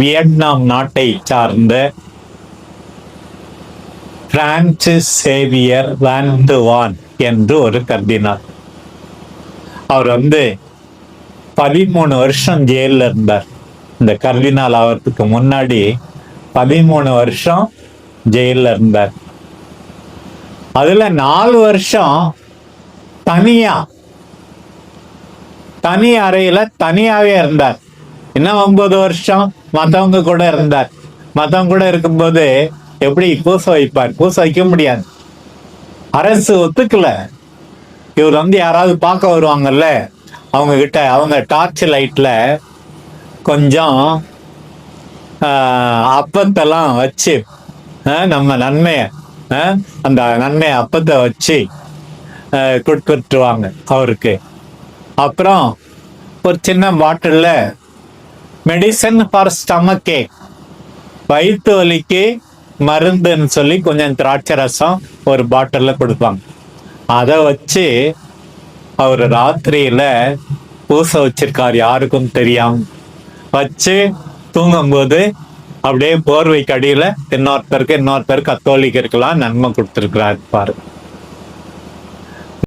Vietnam நாட்டை சார்ந்த Francis Xavier வான் என்று ஒரு கர்தினால். அவர் 13 வருஷம் ஜெயில இருந்தார். இந்த கர்தினால் ஆகிறதுக்கு முன்னாடி 13 வருஷம் ஜெயில இருந்தார். அதுல 4 வருஷம் தனி அறையில தனியாவே இருந்தார். இன்னும் 9 வருஷம் மத்தவங்க கூட இருந்தார். மத்தவங்க கூட இருக்கும்போது எப்படி பூச வைப்பார்? பூச வைக்க முடியாது. அரசு ஒத்துக்கல. இவர் யாராவது பார்க்க வருவாங்கல்ல, அவங்க கிட்ட அவங்க டார்ச் லைட்ல கொஞ்சம் அப்பத்தெல்லாம் வச்சு நம்ம நன்மைய அந்த நன்மைய அப்பத்தை வச்சு கொடுத்துருவாங்க அவருக்கு. அப்புறம் ஒரு சின்ன பாட்டில்ல மெடிசன் ஃபார் ஸ்டமக்கே, வயிற்று வலிக்கு மருந்துன்னு சொல்லி கொஞ்சம் திராட்சை ரசம் ஒரு பாட்டில்ல கொடுப்பாங்க. அதை வச்சு அவர் ராத்திரியில பூச வச்சிருக்காரு, யாருக்கும் தெரியாம வச்சு தூங்கும்போது அப்படியே போர்வைக்கு அடியில இன்னொருத்தருக்கு கத்தோலிக்கருக்கெல்லாம் நன்மை கொடுத்துருக்கிறாரு பாரு.